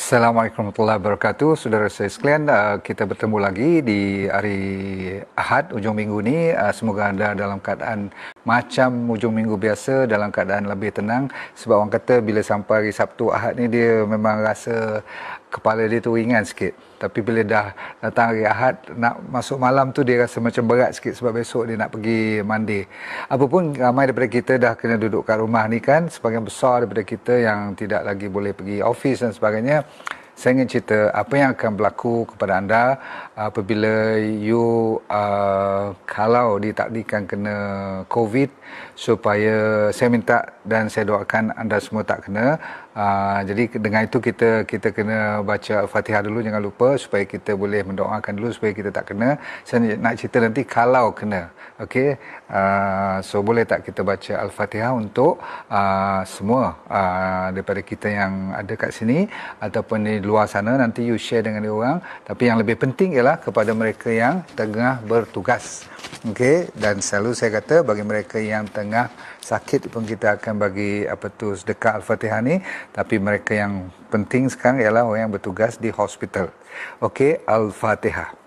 Assalamualaikum warahmatullahi wabarakatuh. Saudara saya sekalian, kita bertemu lagi di hari Ahad, ujung minggu ni. Semoga anda dalam keadaan macam ujung minggu biasa, dalam keadaan lebih tenang. Sebab orang kata bila sampai hari Sabtu Ahad ni, dia memang rasa kepala dia tu ringan sikit. Tapi bila dah datang hari Ahad, nak masuk malam tu dia rasa macam berat sikit sebab besok dia nak pergi mandi. Apapun, ramai daripada kita dah kena duduk kat rumah ni kan. Sebahagian besar daripada kita yang tidak lagi boleh pergi office dan sebagainya. Saya ingin cerita apa yang akan berlaku kepada anda apabila you kalau ditakdirkan kena COVID, supaya saya minta dan saya doakan anda semua tak kena. Jadi dengan itu kita kena baca Al-Fatihah dulu, jangan lupa, supaya kita boleh mendoakan dulu supaya kita tak kena. Saya nak cerita nanti kalau kena. Okey. So boleh tak kita baca Al-Fatihah untuk semua daripada kita yang ada kat sini ataupun di luar sana, nanti you share dengan dia orang. Tapi yang lebih penting ialah kepada mereka yang tengah bertugas. Okey, dan selalu saya kata bagi mereka yang tengah sakit pun kita akan bagi sedekah Al-Fatihah ni. Tapi mereka yang penting sekarang ialah orang yang bertugas di hospital. Okey, Al-Fatihah.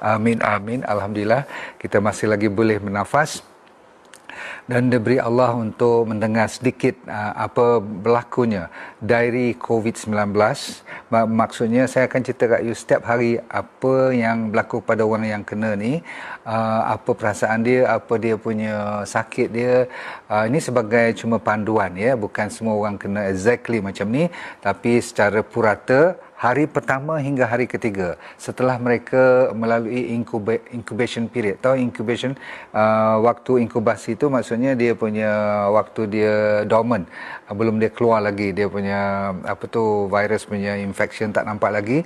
Amin, amin. Alhamdulillah, kita masih lagi boleh bernafas. Dan diberi Allah untuk mendengar sedikit apa berlakunya diary COVID-19. Maksudnya saya akan cerita kat you setiap hari apa yang berlaku pada orang yang kena ni, apa perasaan dia, apa dia punya sakit dia. Ini sebagai cuma panduan ya, bukan semua orang kena exactly macam ni, tapi secara purata hari pertama hingga hari ketiga setelah mereka melalui incubation period. Tahu incubation, waktu inkubasi itu maksudnya dia punya waktu dia dormant, belum dia keluar lagi dia punya virus punya infection tak nampak lagi.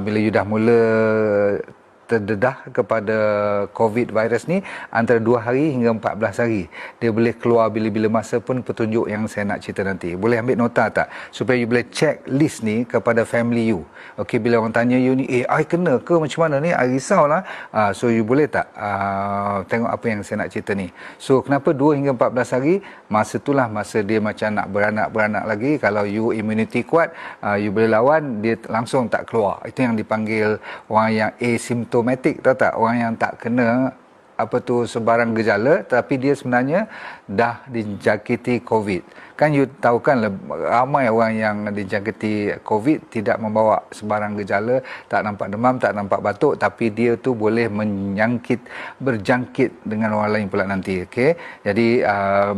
Bila you dah mula terdedah kepada COVID virus ni, antara 2 hari hingga 14 hari dia boleh keluar bila-bila masa pun, petunjuk yang saya nak cerita nanti. Boleh ambil nota tak? Supaya you boleh check list ni kepada family you. Okey, bila orang tanya you ni, I kena ke macam mana ni? I risaulah. So you boleh tak tengok apa yang saya nak cerita ni. So kenapa 2 hingga 14 hari? Masa itulah masa dia macam nak beranak lagi. Kalau you immunity kuat, you boleh lawan, dia langsung tak keluar. Itu yang dipanggil orang yang asymptomatic, tahu tak? Orang yang tak kena sebarang gejala tapi dia sebenarnya dah dijangkiti COVID. Kan you tahu kan, ramai orang yang dijangkiti COVID tidak membawa sebarang gejala, tak nampak demam, tak nampak batuk, tapi dia tu boleh berjangkit dengan orang lain pula nanti. Okey. Jadi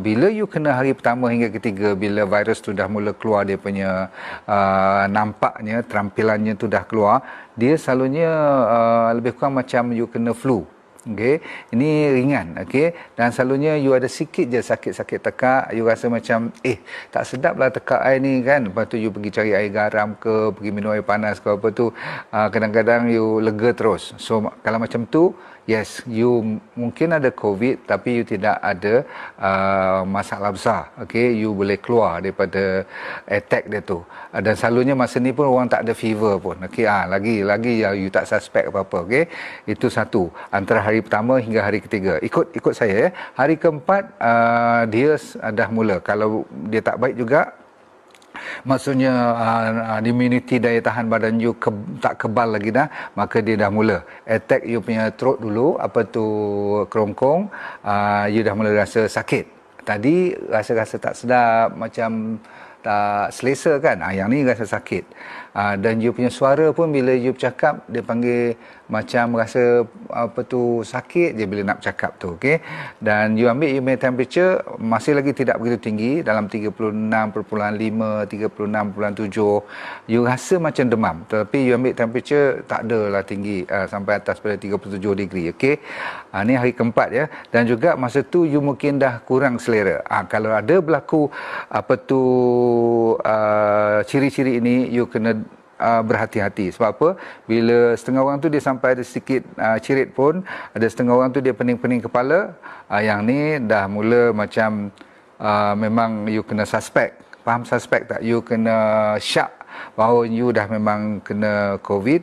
bila you kena hari pertama hingga ketiga, bila virus tu dah mula keluar, dia punya nampaknya, terampilannya tu dah keluar, dia selalunya lebih kurang macam you kena flu. Okey, ini ringan, okey. Dan selalunya you ada sikit je sakit-sakit tekak, you rasa macam tak sedap lah tekak air ni kan. Lepas tu you pergi cari air garam ke, pergi minum air panas ke apa tu. Kadang-kadang you lega terus. So kalau macam tu, yes, you mungkin ada COVID tapi you tidak ada masalah besar. Okey, you boleh keluar daripada attack dia tu. Dan selalunya masa ni pun orang tak ada fever pun. Okey, lagi you tak suspect apa-apa. Okey, itu satu. Antara hari pertama hingga hari ketiga. Ikut saya ya. Hari keempat dia dah mula. Kalau dia tak baik juga, maksudnya immunity, daya tahan badan you tak kebal lagi dah, maka dia dah mula attack you punya throat dulu, kerongkong. You dah mula rasa sakit. Tadi rasa-rasa tak sedap, macam tak selesa kan. Yang ni rasa sakit. Dan you punya suara pun bila you bercakap, dia panggil macam rasa sakit je bila nak bercakap tu. Okey. Dan you ambil you punya temperature masih lagi tidak begitu tinggi, dalam 36.5, 36.7. You rasa macam demam, tapi you ambil temperature tak adalah tinggi sampai atas pada 37 degree. Okey. Ni hari keempat ya. Dan juga masa tu you mungkin dah kurang selera. Kalau ada berlaku ciri-ciri ini, you kena berhati-hati. Sebab apa? Bila setengah orang tu dia sampai ada sedikit cirit pun, ada setengah orang tu dia pening-pening kepala, yang ni dah mula macam memang you kena suspect. Faham suspect tak? You kena syak bahawa you dah memang kena COVID,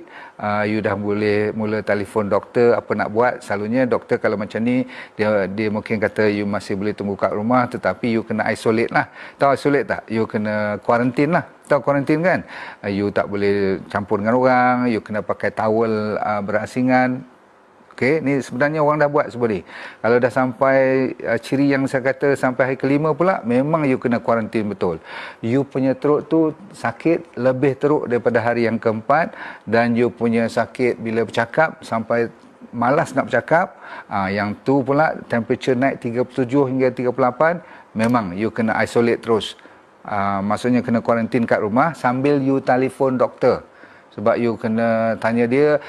you dah boleh mula telefon doktor apa nak buat. Selalunya doktor kalau macam ni, dia mungkin kata you masih boleh tunggu kat rumah, tetapi you kena isolate lah. Tahu isolate tak? You kena quarantine lah. Tahu quarantine kan? You tak boleh campur dengan orang, you kena pakai towel berasingan. Okey, ni sebenarnya orang dah buat semua ni. Kalau dah sampai ciri yang saya kata sampai hari kelima pula, memang you kena kuarantin betul. You punya teruk tu sakit lebih teruk daripada hari yang keempat, dan you punya sakit bila bercakap sampai malas nak bercakap. Yang tu pula temperature naik 37 hingga 38, memang you kena isolate terus. Maksudnya kena kuarantin kat rumah sambil you telefon doktor. Sebab you kena tanya dia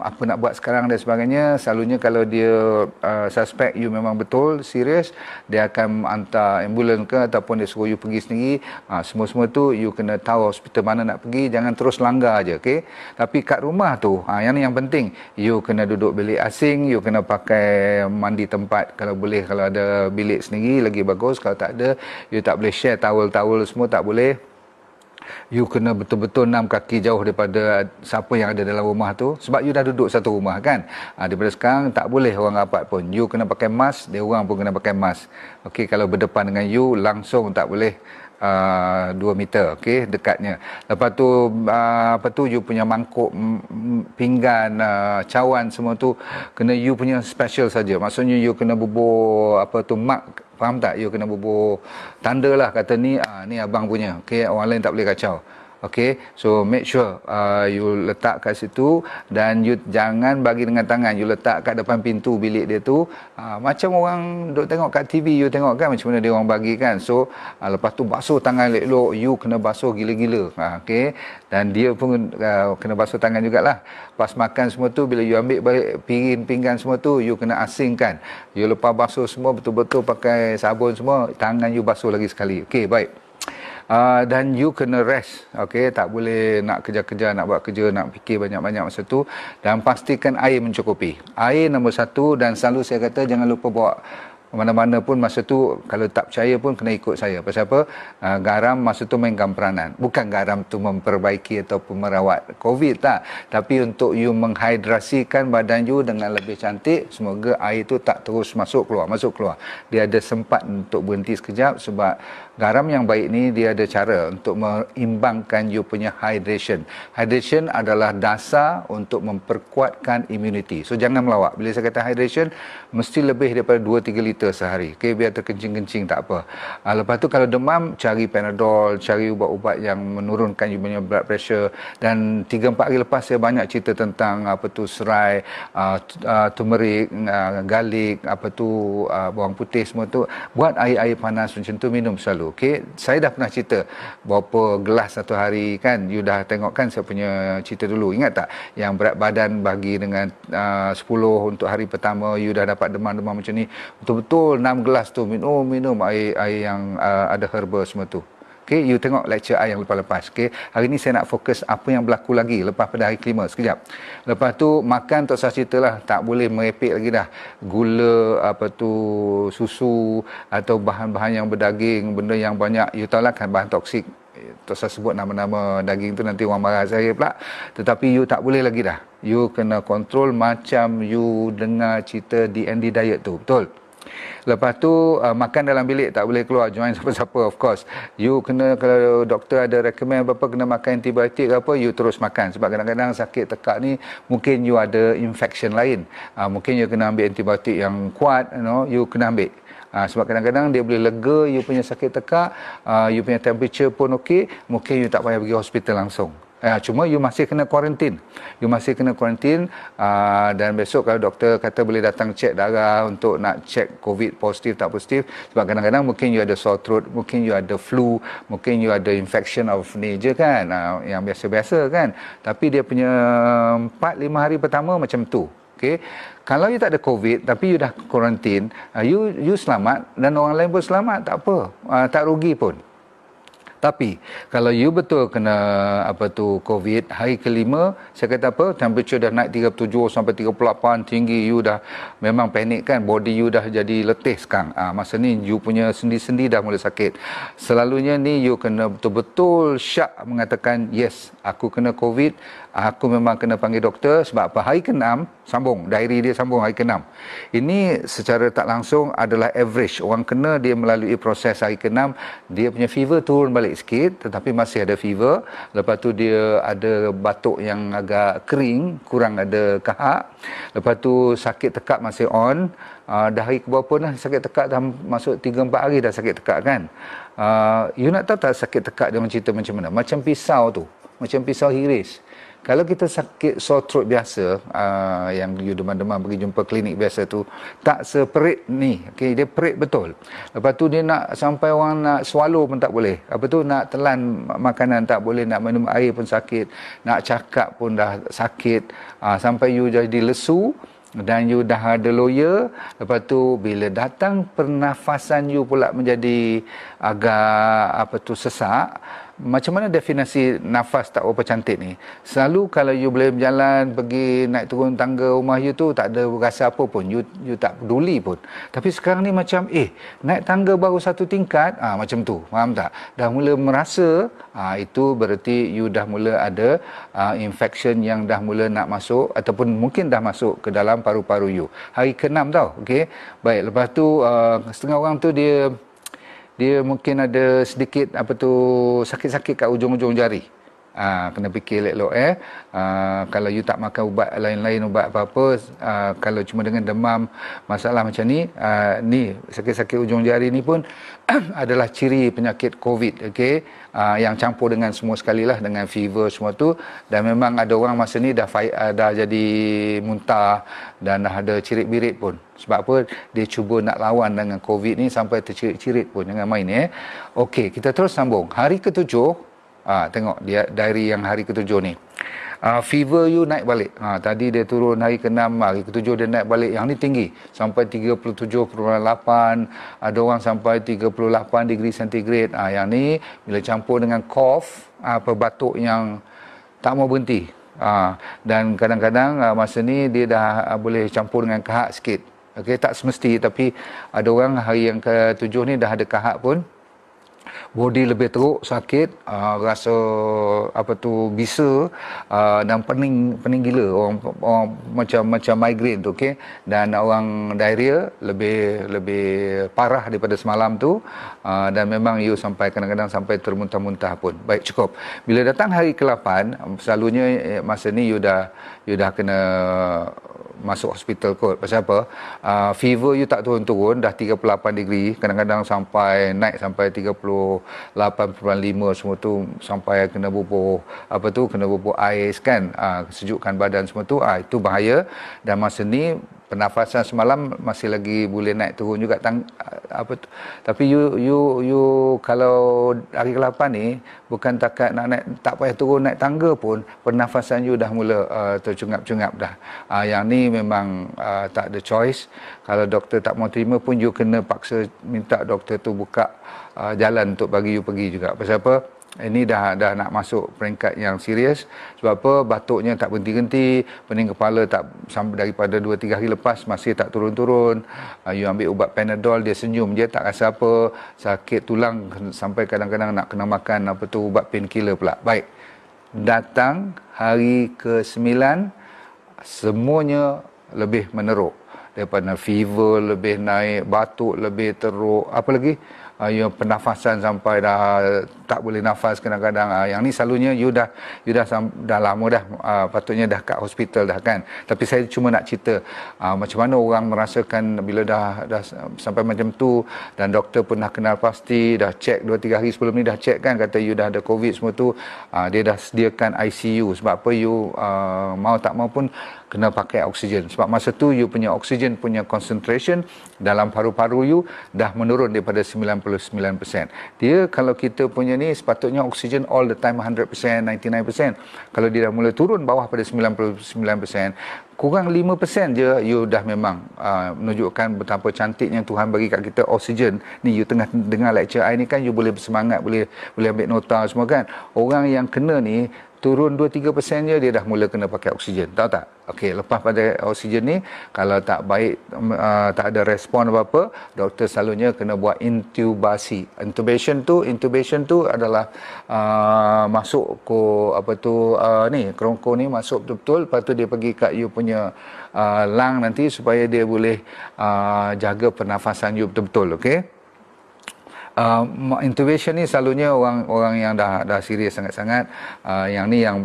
apa nak buat sekarang dan sebagainya. Selalunya kalau dia suspek you memang betul serius, dia akan hantar ambulans ke ataupun dia suruh you pergi sendiri. Semua-semua tu you kena tahu hospital mana nak pergi, jangan terus langgar aja, okey. Tapi kat rumah tu yang penting you kena duduk bilik asing, you kena pakai mandi tempat kalau boleh, kalau ada bilik sendiri lagi bagus. Kalau tak ada, you tak boleh share towel-towel semua, tak boleh. You kena betul-betul 6 kaki jauh daripada siapa yang ada dalam rumah tu. Sebab you dah duduk satu rumah kan. Daripada sekarang tak boleh orang rapat pun. You kena pakai mask, dia orang pun kena pakai mask. Okey, kalau berdepan dengan you langsung tak boleh 2 meter, okey, dekatnya. Lepas tu you punya mangkuk, pinggan, cawan semua tu kena you punya special saja. Maksudnya you kena bubur mark, faham tak? You kena bubur tanda lah, kata ni ni abang punya, okey, orang lain tak boleh kacau. Okey, so make sure you letak kat situ, dan you jangan bagi dengan tangan. You letak kat depan pintu bilik dia tu. Macam orang duk tengok kat TV, you tengok kan macam mana dia orang bagi kan. So lepas tu basuh tangan elok-elok, you kena basuh gila-gila. Okey, dan dia pun kena basuh tangan jugalah. Pas makan semua tu, bila you ambil balik piring, pinggan semua tu, you kena asingkan. You lepas basuh semua betul-betul pakai sabun semua, tangan you basuh lagi sekali. Okey, baik. Dan you kena rest, okey, tak boleh nak kejar-kejar, nak buat kerja, nak fikir banyak-banyak masa tu, dan pastikan air mencukupi. Air nombor satu, dan selalu saya kata jangan lupa bawa mana-mana pun masa tu. Kalau tak percaya pun kena ikut saya. Pasal apa? Garam masa tu mainkan peranan. Bukan garam tu memperbaiki ataupun merawat COVID, tak. Tapi untuk you menghidrasikan badan you dengan lebih cantik. Semoga air tu tak terus masuk keluar. Dia ada sempat untuk berhenti sekejap, sebab garam yang baik ni dia ada cara untuk mengimbangkan you punya hydration. Hydration adalah dasar untuk memperkuatkan immunity. So jangan melawak. Bila saya kata hydration, mesti lebih daripada 2-3 liter sehari. Okey, biar terkencing-kencing tak apa. Lepas tu kalau demam, cari Panadol, cari ubat-ubat yang menurunkan you punya blood pressure. Dan 3-4 hari lepas saya banyak cerita tentang serai, turmeric, garlic, bawang putih semua tu. Buat air-air panas macam tu, minum selalu. Okey, saya dah pernah cerita berapa gelas satu hari kan. You dah tengok kan saya punya cerita dulu. Ingat tak? Yang berat badan bagi dengan 10 untuk hari pertama, you dah dapat demam-demam macam ni. Betul-betul 6 gelas tu minum air yang ada herba semua tu. Okey, you tengok lecture I yang lepas-lepas. Okey, hari ni saya nak fokus apa yang berlaku lagi lepas pada hari kelima. Sekejap. Lepas tu makan tak usah ceritalah, tak boleh merepek lagi dah. Gula, susu atau bahan-bahan yang berdaging, benda yang banyak, you tahu lah kan bahan toksik. Tak usah sebut nama-nama daging tu, nanti orang marah saya pula. Tetapi you tak boleh lagi dah. You kena kontrol macam you dengar cerita DND diet tu. Betul? Lepas tu makan dalam bilik, tak boleh keluar join siapa-siapa, of course. You kena, kalau doktor ada recommend apa kena makan antibiotik ke apa, you terus makan. Sebab kadang-kadang sakit tekak ni mungkin you ada infection lain. Mungkin you kena ambil antibiotik yang kuat, you kena ambil. Sebab kadang-kadang dia boleh lega you punya sakit tekak, you punya temperature pun okey, mungkin you tak payah pergi hospital langsung. Cuma you masih kena kuarantin. Dan besok kalau doktor kata boleh datang cek darah untuk nak cek COVID positif tak positif. Sebab kadang-kadang mungkin you ada sore throat, mungkin you ada flu, mungkin you ada infection of knee je kan, yang biasa-biasa kan. Tapi dia punya 4-5 hari pertama macam tu. Okay. Kalau you tak ada COVID tapi you dah kuarantin, you selamat dan orang lain pun selamat, tak apa, tak rugi pun. Tapi kalau you betul kena COVID hari kelima, saya kata temperature dah naik 37 sampai 38 tinggi, you dah memang panik kan, body you dah jadi letih sekarang. Masa ni you punya sendi-sendi dah mula sakit. Selalunya ni you kena betul-betul syak mengatakan yes, aku kena COVID, aku memang kena panggil doktor. Sebab apa? Hari ke-6 sambung, diary dia sambung hari ke-6. Ini secara tak langsung adalah average. Orang kena dia melalui proses hari ke-6, dia punya fever turun balik sikit tetapi masih ada fever. Lepas tu dia ada batuk yang agak kering, kurang ada kahak. Lepas tu sakit tekak masih on. Dah hari ke berapa dah sakit tekak, dah masuk 3-4 hari dah sakit tekak kan. You nak tahu tak sakit tekak dia cerita macam mana? Macam pisau tu, macam pisau hiris. Kalau kita sakit sore throat biasa, yang you demam-demam pergi jumpa klinik biasa tu, tak seperit ni, okay, dia perit betul. Lepas tu dia nak sampai orang nak swallow pun tak boleh. Nak telan makanan tak boleh, nak minum air pun sakit, nak cakap pun dah sakit, sampai you jadi lesu dan you dah ada loya. Lepas tu bila datang pernafasan you pula menjadi agak sesak. Macam mana definisi nafas tak berapa cantik ni? Selalu kalau you boleh berjalan, pergi naik turun tangga rumah you tu, tak ada rasa apa pun, you tak peduli pun. Tapi sekarang ni macam naik tangga baru 1 tingkat, macam tu, faham tak? Dah mula merasa, itu berarti you dah mula ada infection yang dah mula nak masuk ataupun mungkin dah masuk ke dalam paru-paru you. Hari ke-6 tau, okey. Baik, lepas tu setengah orang tu dia mungkin ada sedikit sakit-sakit kat ujung-ujung jari. Kena fikir elok-elok kalau you tak makan ubat lain-lain, ubat apa-apa, kalau cuma dengan demam, masalah macam ni, ni sakit-sakit ujung jari ni pun adalah ciri penyakit COVID, okey. Yang campur dengan semua sekali lah, dengan fever semua tu. Dan memang ada orang masa ni dah jadi muntah dan dah ada cirit-birit pun. Sebab apa? Dia cuba nak lawan dengan COVID ni sampai tercirit-cirit pun, jangan main Okey, kita terus sambung. Hari ke-7, tengok dia diary yang hari ke-7 ni. Fever you naik balik. Tadi dia turun hari ke-6, hari ke-7 dia naik balik. Yang ni tinggi, sampai 37.8. Ada orang sampai 38 degree centigrade. Yang ni bila campur dengan cough, batuk yang tak mau berhenti. Dan kadang-kadang masa ni dia dah boleh campur dengan kahak sikit. Okey, tak semesti, tapi ada orang hari yang ke-7 ni dah ada kahak pun. Body lebih teruk, sakit, rasa bisa, dan pening gila, orang macam migraine tu, okey. Dan orang diarrhea lebih parah daripada semalam tu, dan memang you sampai kadang-kadang sampai termuntah-muntah pun. Baik, cukup. Bila datang hari ke-8, selalunya masa ni you dah kena masuk hospital kot. Pasal apa? Fever you tak turun-turun, dah 38 degree, kadang-kadang naik sampai 38.5 semua tu, sampai kena bubuh kena bubuh ais kan, sejukkan badan semua tu, itu bahaya. Dan masa ni pernafasan semalam masih lagi boleh naik turun juga tapi you kalau hari ke-8 ni bukan takat nak naik, tak payah turun naik tangga pun, pernafasan you dah mula tercungap-cungap dah. Yang ni memang tak ada choice. Kalau doktor tak mau terima pun you kena paksa minta doktor tu buka jalan untuk bagi you pergi juga. Pasal apa? Ini dah nak masuk peringkat yang serius. Sebab apa? Batuknya tak berhenti-henti, pening kepala tak sampai daripada 2-3 hari lepas masih tak turun-turun. You ambil ubat Panadol, dia senyum je, tak rasa apa. Sakit tulang sampai kadang-kadang nak kena makan ubat painkiller pula. Baik. Datang hari ke-9, semuanya lebih meneruk. Daripada fever lebih naik, batuk lebih teruk, apa lagi? Pernafasan sampai dah tak boleh nafas kadang-kadang. Yang ni selalunya you dah lama dah, patutnya dah kat hospital dah kan. Tapi saya cuma nak cerita macam mana orang merasakan bila dah sampai macam tu, dan doktor pun dah kenal pasti, dah check 2-3 hari sebelum ni dah check kan, kata you dah ada COVID semua tu. Dia dah sediakan ICU. Sebab apa? You mau tak mau pun kena pakai oksigen. Sebab masa tu you punya oksigen punya concentration dalam paru-paru you dah menurun daripada 99%. Dia kalau kita punya ni sepatutnya oksigen all the time 100%, 99%. Kalau dia dah mula turun bawah pada 99%, kurang 5% je you dah memang menunjukkan betapa cantiknya Tuhan bagi kat kita oksigen ni. You tengah dengar lecture I ni kan, you boleh bersemangat, boleh ambil nota semua kan. Orang yang kena ni turun 2-3% je dia dah mula kena pakai oksigen, tahu tak? Okey, lepas pada oksigen ni kalau tak baik, tak ada respon apa-apa, doktor selalunya kena buat intubasi. Intubation tu adalah masuk ni kerongkong ni masuk betul-betul, lepas tu dia pergi kat you punya lung nanti supaya dia boleh jaga pernafasan you betul-betul. Okey, intubation ni selalunya orang yang dah serius sangat-sangat. Yang ni yang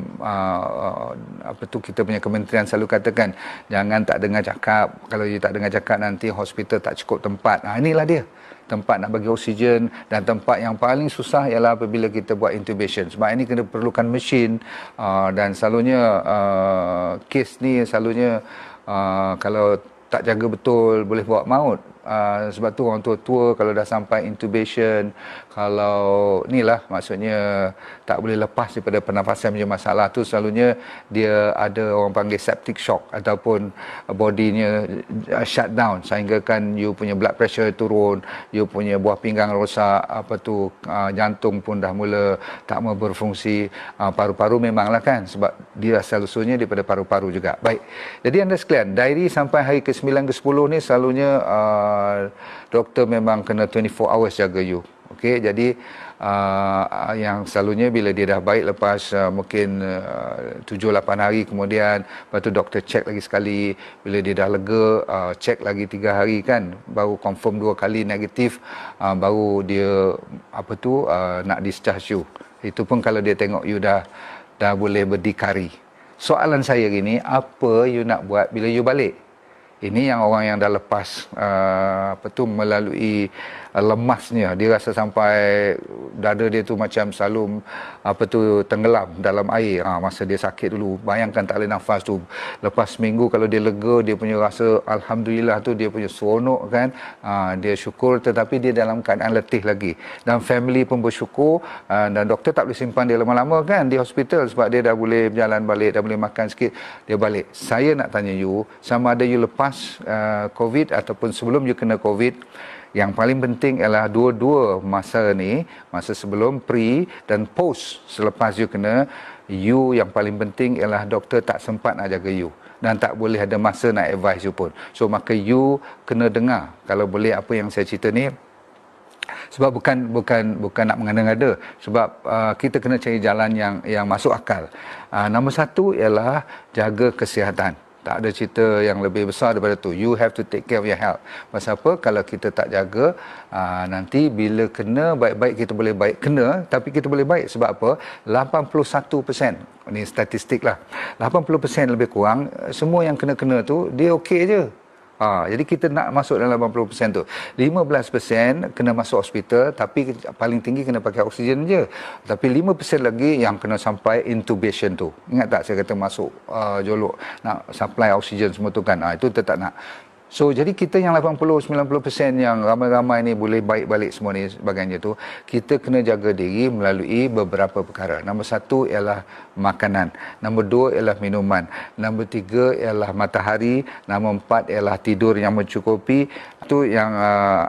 kita punya kementerian selalu katakan, jangan tak dengar cakap. Kalau you tak dengar cakap nanti hospital tak cukup tempat. Inilah dia tempat nak bagi oksigen, dan tempat yang paling susah ialah apabila kita buat intubation, sebab ini kena perlukan mesin, dan selalunya kes ni selalunya kalau tak jaga betul boleh bawa maut. Sebab tu orang tua-tua kalau dah sampai intubation, kalau ni lah maksudnya tak boleh lepas daripada pernafasan punya masalah tu, selalunya dia ada orang panggil septic shock ataupun bodinya shut down, sehingga kan you punya blood pressure turun, you punya buah pinggang rosak, jantung pun dah mula tak mau berfungsi, paru-paru memanglah kan, sebab dia asal-usulnya daripada paru-paru juga. Baik, jadi anda sekalian, diary sampai hari ke-9 ke-10 ni selalunya doktor memang kena 24 hours jaga you. Okey, jadi yang selalunya bila dia dah baik lepas mungkin 7-8 hari kemudian, lepas tu doktor check lagi sekali, bila dia dah lega check lagi 3 hari kan, baru confirm 2 kali negatif, baru dia nak discharge you. Itu pun kalau dia tengok you dah boleh berdikari. Soalan saya gini, apa you nak buat bila you balik? Ini yang orang yang dah lepas melalui lemasnya, dia rasa sampai dada dia tu macam selalu tenggelam dalam air. Masa dia sakit dulu, bayangkan tak boleh nafas tu, lepas seminggu kalau dia lega, dia punya rasa alhamdulillah tu, dia punya seronok kan, dia syukur, tetapi dia dalam keadaan letih lagi, dan family pun bersyukur, dan doktor tak boleh simpan dia lama-lama kan di hospital, sebab dia dah boleh berjalan balik, dah boleh makan sikit, dia balik. Saya nak tanya you, sama ada you lepas COVID ataupun sebelum you kena COVID, yang paling penting ialah dua-dua masa ni, masa sebelum, pre dan post selepas you kena, you yang paling penting ialah doktor tak sempat nak jaga you, dan tak boleh ada masa nak advise you pun. So maka you kena dengar kalau boleh apa yang saya cerita ni, sebab bukan nak mengada-ngada, sebab kita kena cari jalan yang masuk akal. Nombor satu ialah jaga kesihatan. Tak ada cerita yang lebih besar daripada tu. You have to take care of your health. Pasal apa? Kalau kita tak jaga, nanti bila kena, baik-baik kita boleh baik kena, tapi kita boleh baik. Sebab apa? 81%, ni statistik lah, 80% lebih kurang, semua yang kena-kena tu, dia okey je. Jadi kita nak masuk dalam 80% tu. 15% kena masuk hospital, tapi paling tinggi kena pakai oksigen je. Tapi 5% lagi yang kena sampai intubation tu. Ingat tak saya kata masuk jolok nak supply oksigen semua tu kan. Itu tetap nak. So jadi kita yang 80-90% yang ramai-ramai ni boleh baik balik semua ni sebagainya tu, kita kena jaga diri melalui beberapa perkara. Nombor satu ialah makanan, nombor dua ialah minuman, nombor tiga ialah matahari, nombor empat ialah tidur yang mencukupi. Itu yang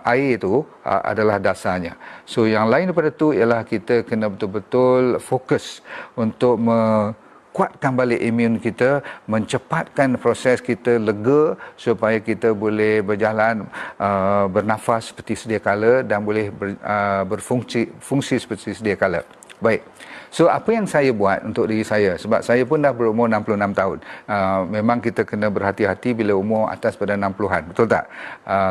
air tu adalah dasarnya. So yang lain daripada tu ialah kita kena betul-betul fokus untuk kuatkan balik imun kita, mencepatkan proses kita lega supaya kita boleh berjalan, bernafas seperti sedia kala, dan boleh berfungsi seperti sedia kala. Baik. So apa yang saya buat untuk diri saya, sebab saya pun dah berumur 66 tahun. Memang kita kena berhati-hati bila umur atas pada 60-an. Betul tak?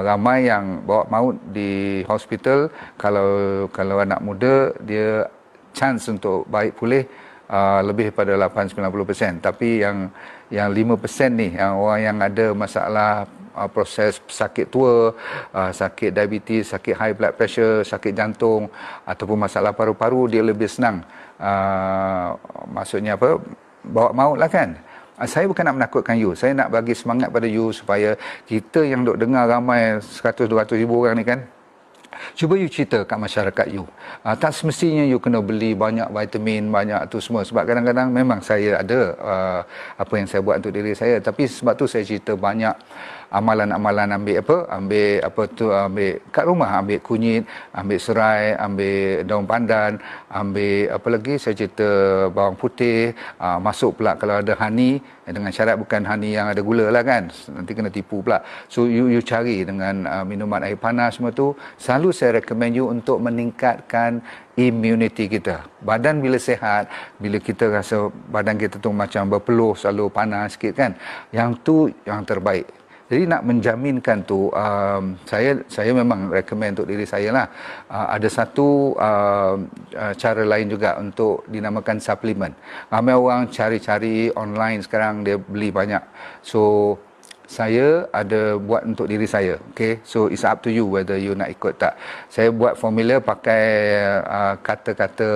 Ramai yang bawa maut di hospital. Kalau anak muda, dia chance untuk baik pulih lebih pada 8-90%. Tapi yang 5% ni, yang orang yang ada masalah proses sakit tua, sakit diabetes, sakit high blood pressure, sakit jantung ataupun masalah paru-paru, dia lebih senang maksudnya bawa maut lah kan. Saya bukan nak menakutkan you, saya nak bagi semangat pada you supaya kita yang duk dengar ramai 100-200 ribu orang ni kan, Cuba you cerita kat masyarakat you. Tak semestinya you kena beli banyak vitamin, banyak tu semua. Sebab kadang-kadang memang saya ada apa yang saya buat untuk diri saya. Tapi sebab tu saya cerita banyak amalan-amalan, ambil kat rumah, ambil kunyit, ambil serai, ambil daun pandan, ambil apa lagi, saya cerita bawang putih, masuk pula kalau ada honey, dengan syarat bukan honey yang ada gula lah kan, nanti kena tipu pula. So you cari dengan minuman air panas semua tu. Selalu saya recommend you untuk meningkatkan immunity kita. Badan bila sihat, bila kita rasa badan kita tu macam berpeluh, selalu panas sikit kan, yang tu yang terbaik. Jadi nak menjaminkan tu, saya memang recommend untuk diri saya lah. Ada satu cara lain juga untuk dinamakan suplemen. Ramai orang cari-cari online sekarang, dia beli banyak. So saya ada buat untuk diri saya. Okay, so it's up to you whether you nak ikut tak. Saya buat formula pakai kata-kata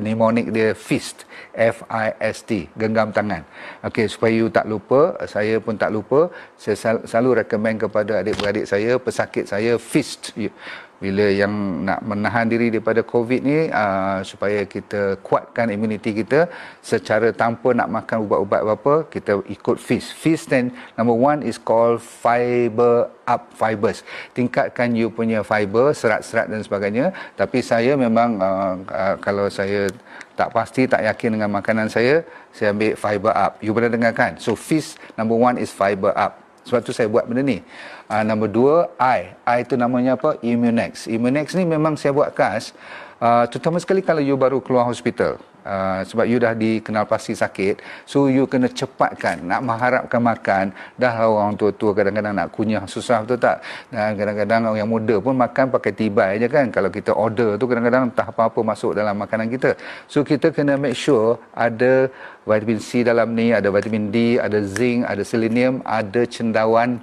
mnemonic dia FIST, F-I-S-T, genggam tangan. Okay, supaya you tak lupa, saya pun tak lupa. Saya selalu recommend kepada adik-beradik saya, pesakit saya, FIST. Bila yang nak menahan diri daripada COVID ni, supaya kita kuatkan imuniti kita secara tanpa nak makan ubat-ubat apa, kita ikut FIST. FIST dan number one is called fiber up fibers. Tingkatkan you punya fiber, serat-serat dan sebagainya. Tapi saya memang kalau saya tak pasti, tak yakin dengan makanan saya ambil fiber up. You pernah dengar kan? So FIST number one is fiber up. Sebab tu saya buat benda ni. Nombor dua, I tu namanya apa? Immunex. Immunex ni memang saya buat khas, terutama sekali kalau you baru keluar hospital. Sebab you dah dikenal pasti sakit, so you kena cepatkan. Nak mengharapkan makan, dah orang tua-tua kadang-kadang nak kunyah susah, betul tak? Dan kadang-kadang orang yang muda pun makan pakai tibai je kan. Kalau kita order tu kadang-kadang entah apa-apa masuk dalam makanan kita. So kita kena make sure ada vitamin C dalam ni, ada vitamin D, ada zinc, ada selenium, ada cendawan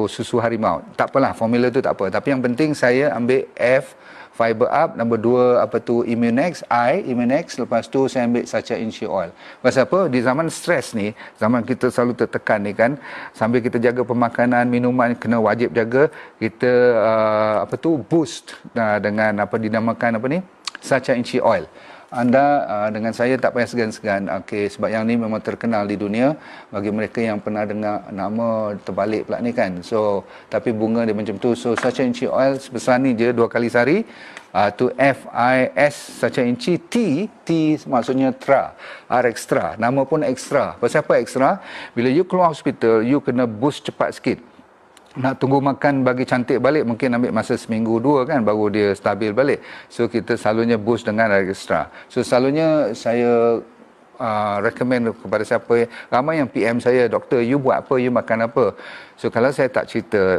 susu harimau. Tak apalah, formula tu tak apa. Tapi yang penting saya ambil F, fiber up, nombor dua Immunex, Immunex, lepas tu saya ambil Sacha Inchi Oil. Pasal apa? Di zaman stres ni, zaman kita selalu tertekan ni kan, sambil kita jaga pemakanan, minuman kena wajib jaga, kita boost dengan dinamakan Sacha Inchi Oil. Anda dengan saya tak payah segan-segan. Okey, sebab yang ni memang terkenal di dunia bagi mereka yang pernah dengar nama terbalik pula ni kan. So, tapi bunga dia macam tu. So, Sacha Inchi Oil sebesar ni je 2 kali sehari. Tu FIS Sacha Inchi, T maksudnya tra, R extra. Nama pun extra. Pasal apa extra? Bila you keluar hospital, you kena boost cepat sikit. Nak tunggu makan bagi cantik balik mungkin ambil masa seminggu 2 kan, baru dia stabil balik. So kita selalunya boost dengan extra. So selalunya saya recommend kepada siapa, ramai yang PM saya, doktor you buat apa, you makan apa. So kalau saya tak cerita,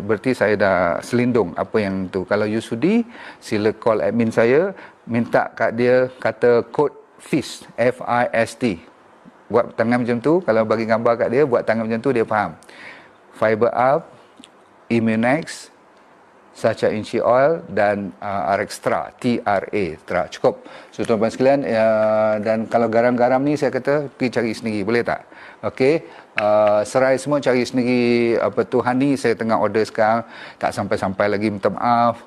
berarti saya dah selindung apa yang tu. Kalau you sudi, sila call admin saya, minta kat dia kata kod FIST, F-I-S-T. Buat tangan macam tu, kalau bagi gambar kat dia, buat tangan macam tu, dia faham. Fiber Up, Immunex, Sacha Inchi Oil dan R-Extra, TRA, cukup. So tuan-tuan sekalian, dan kalau garam-garam ni saya kata pergi cari sendiri, boleh tak? Okey, serai semua cari sendiri. Honey saya tengah order sekarang, tak sampai-sampai lagi, minta maaf.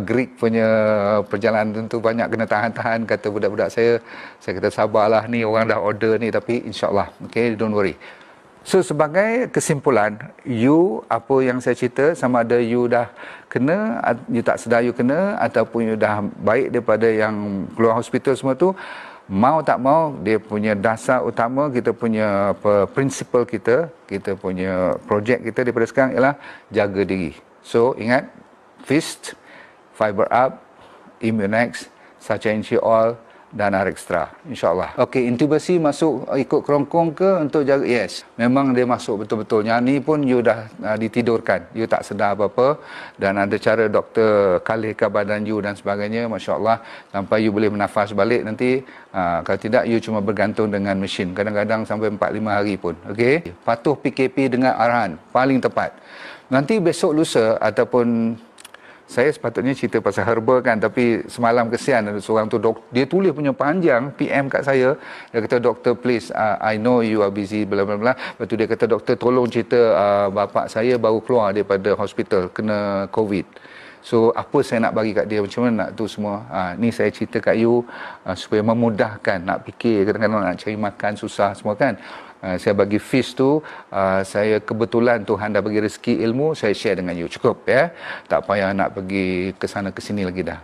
Greek punya perjalanan tentu banyak kena tahan-tahan, kata budak-budak saya kata sabarlah, ni orang dah order ni, tapi insyaAllah, okey, don't worry. So sebagai kesimpulan, you apa yang saya cerita, sama ada you dah kena, you tak sedar you kena, ataupun you dah baik daripada yang keluar hospital semua tu, mau tak mau, dia punya dasar utama, kita punya prinsipal kita punya projek kita daripada sekarang ialah jaga diri. So ingat, FIST, Fiber Up, Immunex, Sacha Inchi Oil dan R-Extra, insyaAllah. Okey, intubasi masuk ikut kerongkong ke untuk jaga? Yes, memang dia masuk betul-betul. Yang ni pun you dah ditidurkan, you tak sedar apa-apa, dan ada cara doktor kalihkan badan you dan sebagainya, masya-Allah, sampai you boleh bernafas balik nanti. Kalau tidak, you cuma bergantung dengan mesin, kadang-kadang sampai 4-5 hari pun. Okey, patuh PKP dengan arahan, paling tepat. Nanti besok lusa ataupun Saya sepatutnya cerita pasal herba kan, tapi semalam kesian ada seorang tu dia tulis punya panjang PM kat saya. Dia kata, "Doktor, please, I know you are busy bla bla bla." Lepas tu dia kata, "Doktor, tolong cerita bapa saya baru keluar daripada hospital kena COVID." So apa saya nak bagi kat dia, macam mana nak tu semua. Ni saya cerita kat you supaya memudahkan nak fikir, kadang-kadang nak cari makan susah semua kan. Saya bagi fish tu, saya kebetulan Tuhan dah bagi rezeki ilmu, saya share dengan you. Cukup ya. Tak payah nak pergi ke sana ke sini lagi dah.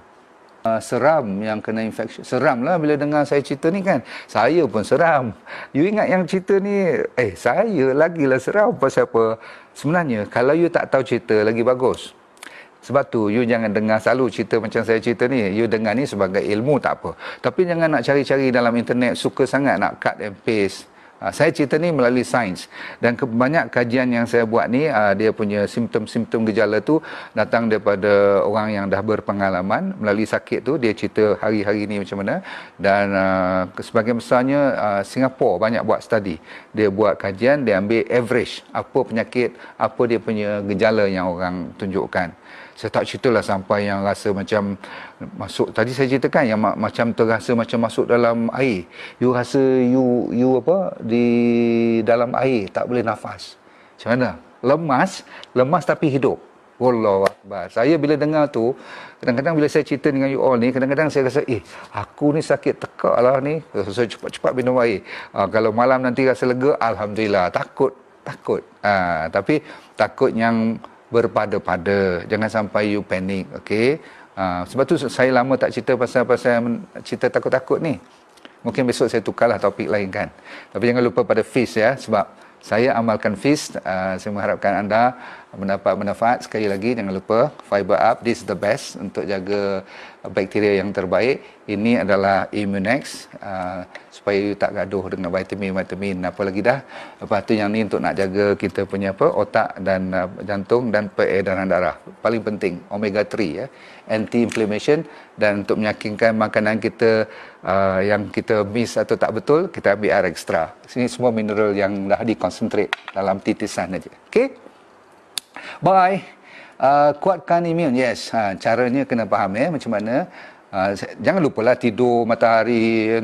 Seram yang kena infection. Seram lah bila dengar saya cerita ni kan. Saya pun seram. You ingat yang cerita ni, saya lagilah seram. Pasal apa? Sebenarnya kalau you tak tahu cerita lagi bagus. Sebab tu you jangan dengar selalu cerita macam saya cerita ni. You dengar ni sebagai ilmu tak apa. Tapi jangan nak cari-cari dalam internet, suka sangat nak cut and paste. Saya cerita ni melalui sains, dan banyak kajian yang saya buat ni, dia punya simptom-simptom gejala tu datang daripada orang yang dah berpengalaman melalui sakit tu. Dia cerita hari-hari ni macam mana, dan sebagian besarnya Singapura banyak buat study. Dia buat kajian, dia ambil average apa penyakit, apa dia punya gejala yang orang tunjukkan. Saya tak ceritalah sampai yang rasa macam masuk, tadi saya ceritakan yang macam terasa macam masuk dalam air. You rasa you apa di dalam air, tak boleh nafas. Macam mana? Lemas tapi hidup. Wallahu akbar. Saya bila dengar tu, kadang-kadang bila saya cerita dengan you all ni, kadang-kadang saya rasa, aku ni sakit tekak lah ni. Saya cepat-cepat minum air. Kalau malam nanti rasa lega, alhamdulillah. Takut. Tapi takut yang berpada-pada. Jangan sampai you panik, okey? Sebab tu saya lama tak cerita pasal cerita takut-takut ni. Mungkin besok saya tukarlah topik lain kan. Tapi jangan lupa pada fish ya, sebab saya amalkan fish. Saya mengharapkan anda mendapat manfaat. Sekali lagi jangan lupa Fiber Up, this is the best untuk jaga bakteria yang terbaik. Ini adalah Immunex, supaya you tak gaduh dengan vitamin apa lagi dah. Lepas tu yang ni untuk nak jaga kita punya otak dan jantung dan peredaran darah. Paling penting omega 3 ya, anti inflammation, dan untuk meyakinkan makanan kita yang kita miss atau tak betul, kita ambil air ekstra. Sini semua mineral yang dah dikonsentrate dalam titisan aja. Okey? Bye. Kuatkan imun. Yes. Caranya kena faham macam mana. Jangan lupalah tidur matahari,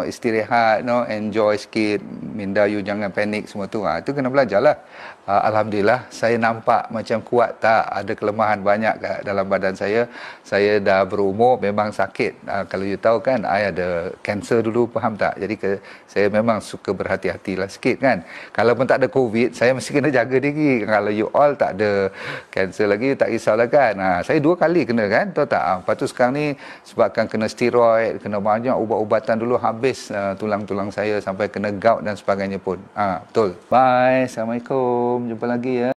istirahat, enjoy sikit, minda you jangan panik semua tu. Itu kena belajarlah. Alhamdulillah saya nampak macam kuat, tak ada kelemahan banyak dalam badan saya. Saya dah berumur, memang sakit. Kalau you tahu kan, I ada kanser dulu, faham tak? Jadi saya memang suka berhati-hatilah sikit kan. Kalau pun tak ada COVID, saya mesti kena jaga diri. Kalau you all tak ada kanser lagi, tak risaulah kan. Saya 2 kali kena kan, tahu tak? Lepas tu sekarang ni sebabkan kena steroid, kena banyak ubat-ubatan dulu, habis tulang-tulang saya sampai kena gout dan sebagainya pun. Betul. Bye. Assalamualaikum. Jumpa lagi ya.